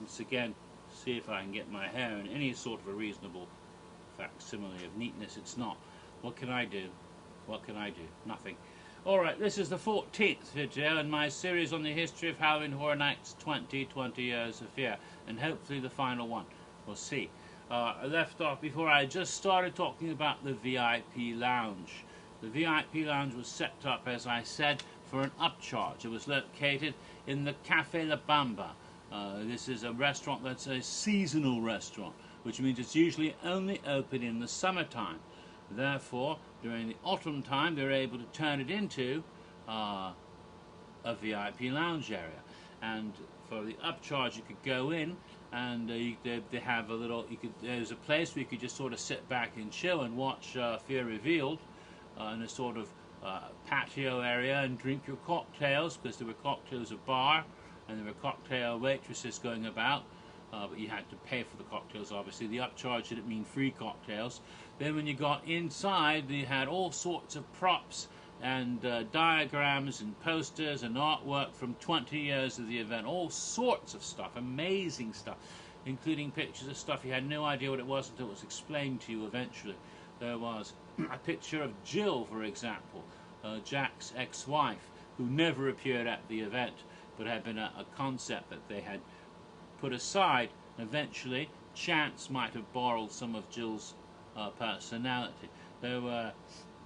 once again, see if I can get my hair in any sort of a reasonable facsimile of neatness. It's not. What can I do? What can I do? Nothing. Alright, this is the 14th video in my series on the history of Halloween Horror Nights 20 Years of Fear, and hopefully the final one. We'll see. I left off before I just started talking about the VIP Lounge. The VIP Lounge was set up, as I said, for an upcharge. It was located in the Cafe La Bamba. This is a restaurant that's a seasonal restaurant, which means it's usually only open in the summertime. Therefore, during the autumn time, they're able to turn it into a VIP lounge area. And for the upcharge, you could go in, and they have a little. There's a place where you could just sort of sit back and chill and watch Fear Revealed in a sort of patio area and drink your cocktails, because there were cocktails at bar and there were cocktail waitresses going about. But you had to pay for the cocktails, obviously. The upcharge didn't mean free cocktails. Then when you got inside, they had all sorts of props and diagrams and posters and artwork from 20 years of the event. All sorts of stuff, amazing stuff, including pictures of stuff you had no idea what it was until it was explained to you eventually. There was a picture of Jill, for example, Jack's ex-wife, who never appeared at the event, but had been a concept that they had put aside. Eventually, chance might have borrowed some of Jill's personality. There were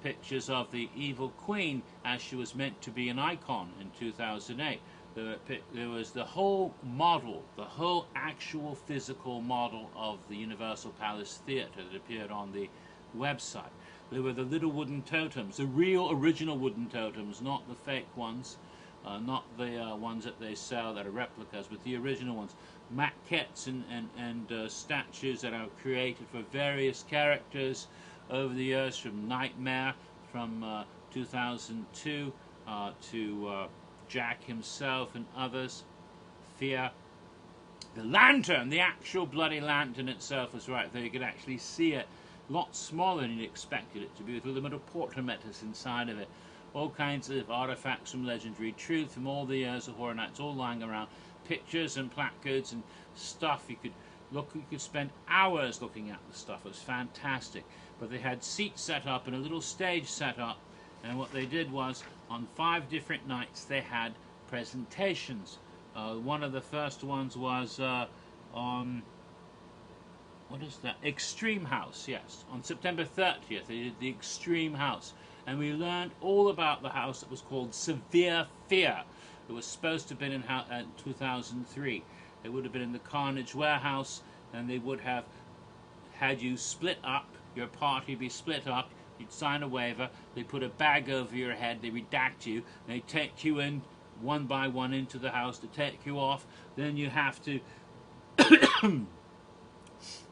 pictures of the evil queen as she was meant to be an icon in 2008. There was the whole model, the whole actual physical model of the Universal Palace Theatre that appeared on the website. There were the little wooden totems, the real original wooden totems, not the fake ones. Not the ones that they sell that are replicas, but the original ones. Maquettes and statues that are created for various characters over the years, from Nightmare from 2002 to Jack himself and others. Fear. The lantern, the actual bloody lantern itself was right there. You could actually see it. A lot smaller than you'd expected it to be, with a little portrait inside of it. All kinds of artifacts from Legendary Truth from all the years of Horror Nights, all lying around. Pictures and placards and stuff. You could spend hours looking at the stuff. It was fantastic. But they had seats set up and a little stage set up, and what they did was, on 5 different nights, they had presentations. One of the first ones was on, what is that? Extreme House, yes. On September 30th, they did the Extreme House. And we learned all about the house that was called Severe Fear. It was supposed to have been in 2003. It would have been in the Carnage Warehouse, and they would have had you split up, your party be split up, you'd sign a waiver, they put a bag over your head, they redact you, they take you in one by one into the house to take you off, then you have to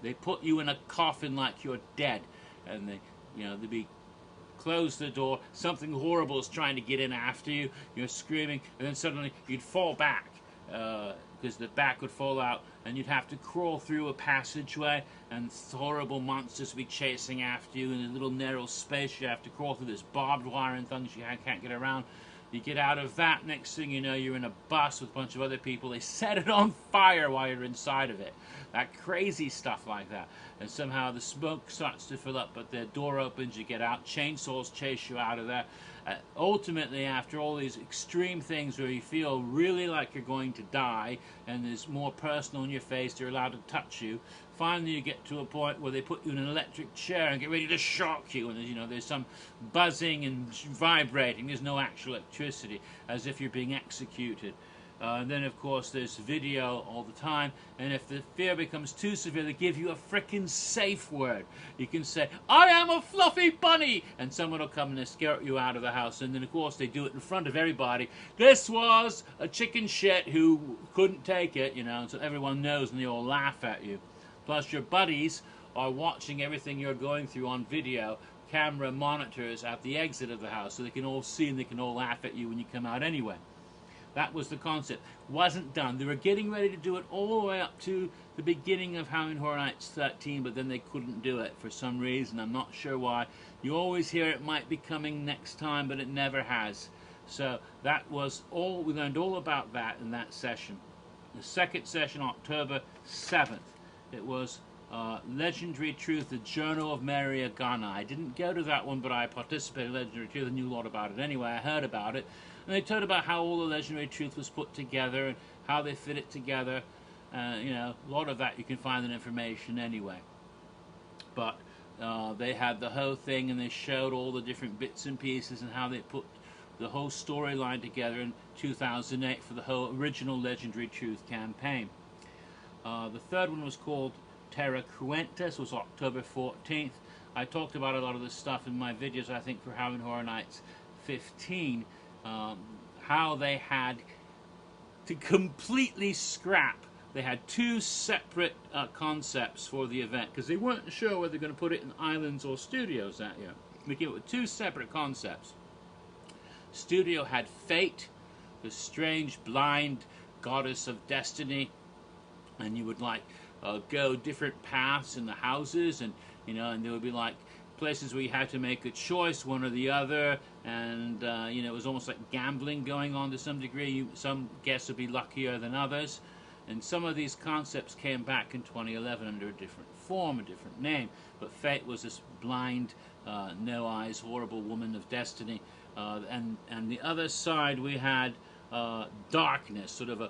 they put you in a coffin like you're dead, and they'd be close the door, something horrible is trying to get in after you, you're screaming, and then suddenly you'd fall back, because the back would fall out, and you'd have to crawl through a passageway, and horrible monsters would be chasing after you in a little narrow space. You have to crawl through this barbed wire and things you can't get around. You get out of that, next thing you know, you're in a bus with a bunch of other people. They set it on fire while you're inside of it. That crazy stuff like that. And somehow the smoke starts to fill up, but the door opens, you get out, chainsaws chase you out of there. Ultimately, after all these extreme things where you feel really like you're going to die, and there's more personal in your face, they're allowed to touch you, finally you get to a point where they put you in an electric chair and get ready to shock you, and there's some buzzing and vibrating. There's no actual electricity, as if you're being executed. And then, of course, there's video all the time, and if the fear becomes too severe, they give you a frickin' safe word. You can say, "I am a fluffy bunny," and someone will come and escort you out of the house, and then, of course, they do it in front of everybody. This was a chicken shit who couldn't take it, and so everyone knows, and they all laugh at you. Plus, your buddies are watching everything you're going through on video, camera monitors at the exit of the house, so they can all see and they can all laugh at you when you come out anyway. That was the concept. Wasn't done. They were getting ready to do it all the way up to the beginning of Halloween Horror Nights 13, but then they couldn't do it for some reason. I'm not sure why. You always hear it might be coming next time, but it never has. So that was all. We learned all about that in that session. The second session, October 7th. It was Legendary Truth, the Journal of Mary Agana. I didn't go to that one, but I participated in Legendary Truth. I knew a lot about it anyway. I heard about it. And they told about how all the Legendary Truth was put together and how they fit it together. You know, a lot of that you can find in information anyway. But they had the whole thing, and they showed all the different bits and pieces and how they put the whole storyline together in 2008 for the whole original Legendary Truth campaign. The third one was called Terra Cruentis, was October 14th. I talked about a lot of this stuff in my videos, I think, for Halloween Horror Nights 15, how they had to completely scrap. They had two separate concepts for the event, because they weren't sure whether they're going to put it in islands or studios that year. We came up with two separate concepts. Studio had Fate, the strange blind goddess of destiny, and you would like go different paths in the houses, and you know, and there would be like places where you had to make a choice, one or the other, and you know, it was almost like gambling going on to some degree. Some guests would be luckier than others, and some of these concepts came back in 2011 under a different form, a different name. But Fate was this blind, no eyes, horrible woman of destiny. And the other side we had Darkness, sort of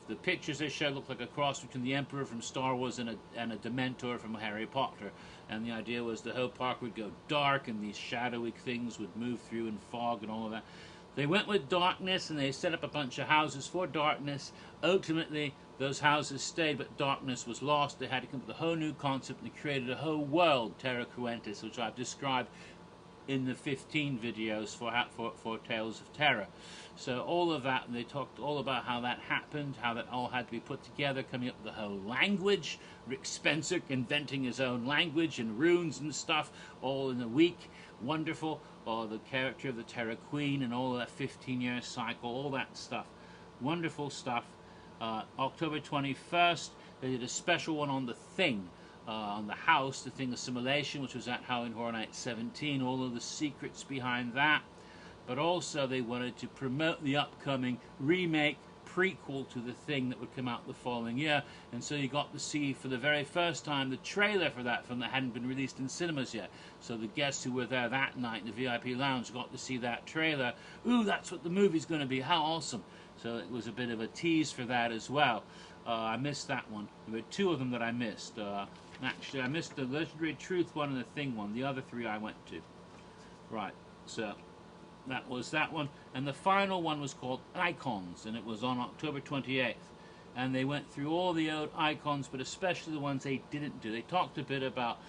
the pictures they showed looked like a cross between the Emperor from Star Wars and a Dementor from Harry Potter. And the idea was the whole park would go dark, and these shadowy things would move through in fog and all of that. They went with Darkness, and they set up a bunch of houses for Darkness. Ultimately, those houses stayed, but Darkness was lost. They had to come up with a whole new concept, and they created a whole world, Terra Cruentis, which I've described in the 15 videos for Tales of Terror. So all of that, and they talked all about how that happened, how that all had to be put together, coming up with the whole language, Rick Spencer inventing his own language and runes and stuff, all in a week. Wonderful. Or the character of the Terror Queen and all of that 15-year cycle, all that stuff. Wonderful stuff. October 21st, they did a special one on The Thing. On the house, The Thing Assimilation, which was at Halloween Horror Nights 17, all of the secrets behind that. But also they wanted to promote the upcoming remake prequel to The Thing that would come out the following year, and so you got to see for the very first time the trailer for that film that hadn't been released in cinemas yet. So the guests who were there that night in the VIP lounge got to see that trailer. Ooh, that's what the movie's going to be, how awesome. So it was a bit of a tease for that as well. I missed that one. There were two of them that I missed. Actually, I missed the Legendary Truth one and the Thing one. The other three I went to. Right, so that was that one. And the final one was called Icons, and it was on October 28th. And they went through all the old icons, but especially the ones they didn't do. They talked a bit about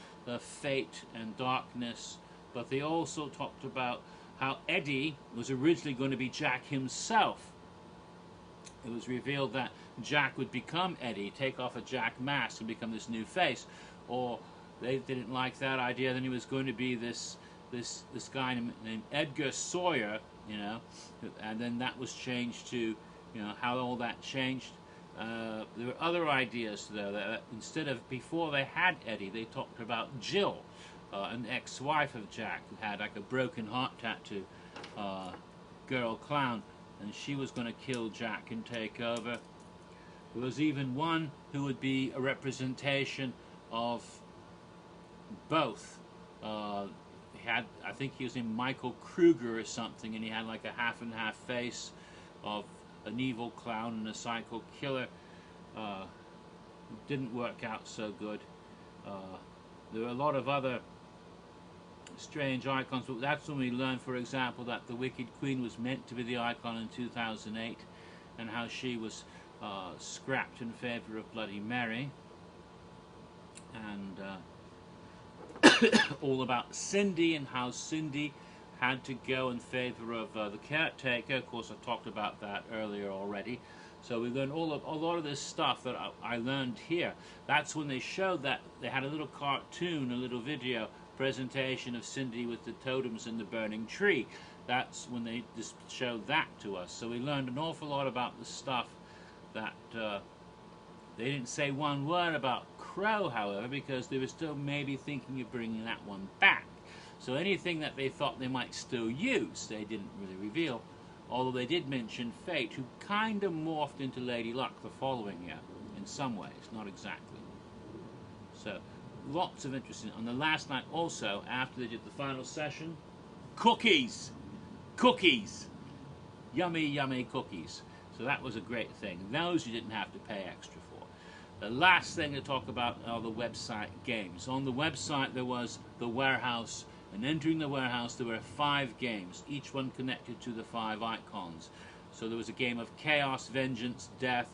Fate and Darkness, but they also talked about how Eddie was originally going to be Jack himself. It was revealed that Jack would become Eddie, take off a Jack mask and become this new face. Or they didn't like that idea, then he was going to be this guy named Edgar Sawyer, you know, and then that was changed to, you know, how all that changed. There were other ideas, though, that instead of, before they had Eddie, they talked about Jill, an ex-wife of Jack, who had like a broken heart tattoo, girl clown, and she was going to kill Jack and take over. There was even one who would be a representation of both. He had, I think he was named Michael Kruger or something, and he had like a half and half face of an evil clown and a psycho killer. Didn't work out so good. There were a lot of other strange icons, but that's when we learned, for example, that the Wicked Queen was meant to be the icon in 2008, and how she was scrapped in favor of Bloody Mary, and all about Cindy and how Cindy had to go in favor of the caretaker. Of course, I talked about that earlier already. So we learned a lot of this stuff that I learned here. That's when they showed that they had a little cartoon, a little video presentation of Cindy with the totems and the burning tree. That's when they just showed that to us. So we learned an awful lot about the stuff that they didn't say one word about Crow, however, because they were still maybe thinking of bringing that one back. So anything that they thought they might still use, they didn't really reveal although they did mention Fate, who kind of morphed into Lady Luck the following year, in some ways, not exactly. So, lots of interesting. On the last night also, after they did the final session, cookies! Cookies! Yummy, yummy cookies. So that was a great thing. Those you didn't have to pay extra for. The last thing to talk about are the website games. On the website there was the warehouse, and entering the warehouse there were 5 games, each one connected to the 5 icons. So there was a game of Chaos, Vengeance, Death,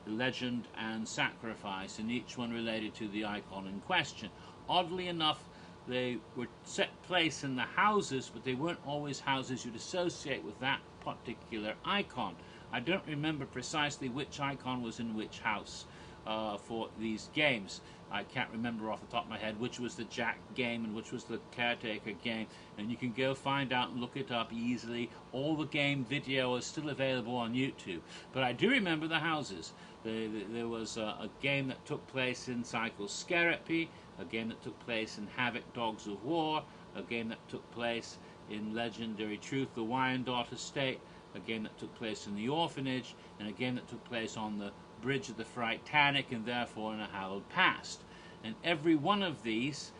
Legend and Sacrifice, and each one related to the icon in question. Oddly enough, they were set place in the houses, but they weren't always houses you'd associate with that particular icon. I don't remember precisely which icon was in which house for these games. I can't remember off the top of my head which was the Jack game and which was the Caretaker game, and you can go find out and look it up easily. All the game video is still available on YouTube, but I do remember the houses. There was a game that took place in Cycle Scarapy, a game that took place in Havoc Dogs of War, a game that took place in Legendary Truth, the Wyandotte Estate, a game that took place in the Orphanage, and a game that took place on the Bridge of the Frightanic, and therefore in a hallowed past. And every one of these,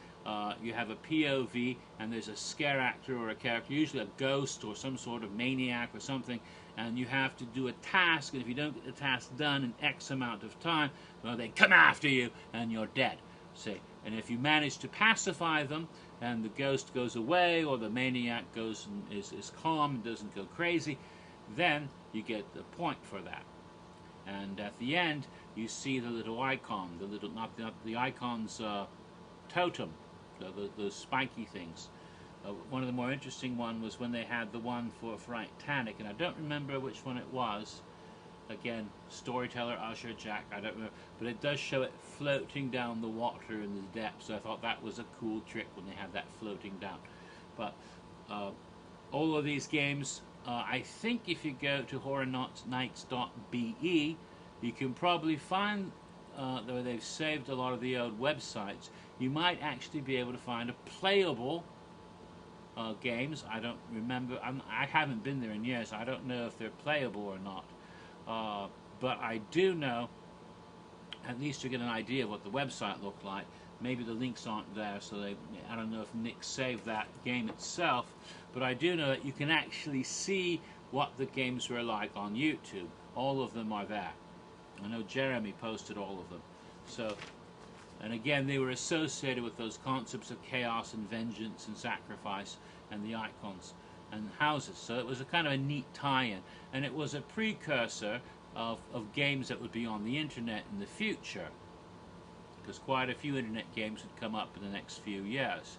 you have a POV, and there's a scare actor or a character, usually a ghost or some sort of maniac or something, and you have to do a task, and if you don't get the task done in X amount of time, well, they come after you, and you're dead. See? And if you manage to pacify them, and the ghost goes away, or the maniac goes and is calm and doesn't go crazy, then you get the point for that. And at the end, you see the little icon, the little, not the icon's totem, those spiky things. One of the more interesting one was when they had the one for Frightanic, and I don't remember which one it was. Again, storyteller, Usher, Jack, I don't remember, but it does show it floating down the water in the depths. So I thought that was a cool trick when they had that floating down. But all of these games, I think if you go to horrornights.be, you can probably find, though they've saved a lot of the old websites, you might actually be able to find a playable games. I don't remember, I haven't been there in years, I don't know if they're playable or not. But I do know, at least to get an idea of what the website looked like. Maybe the links aren't there, so I don't know if Nick saved that game itself, but I do know that you can actually see what the games were like on YouTube. All of them are there. I know Jeremy posted all of them. So, and again, they were associated with those concepts of chaos and vengeance and sacrifice and the icons and houses. So it was a kind of a neat tie-in, and it was a precursor of games that would be on the internet in the future, because quite a few internet games would come up in the next few years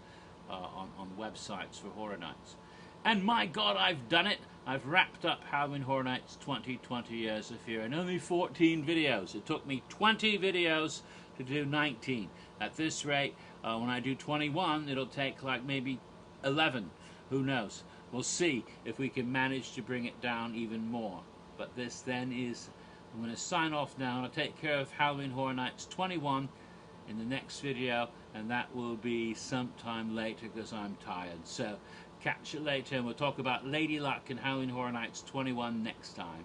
on websites for Horror Nights. And my God, I've done it! I've wrapped up Halloween Horror Nights 20 Years of Fear in only 14 videos. It took me 20 videos to do 19. At this rate, when I do 21, it'll take like maybe 11. Who knows? We'll see if we can manage to bring it down even more. But this then is, I'm going to sign off now, and I'll take care of Halloween Horror Nights 21 in the next video, and that will be sometime later because I'm tired. So catch you later, and we'll talk about Lady Luck and Halloween Horror Nights 21 next time.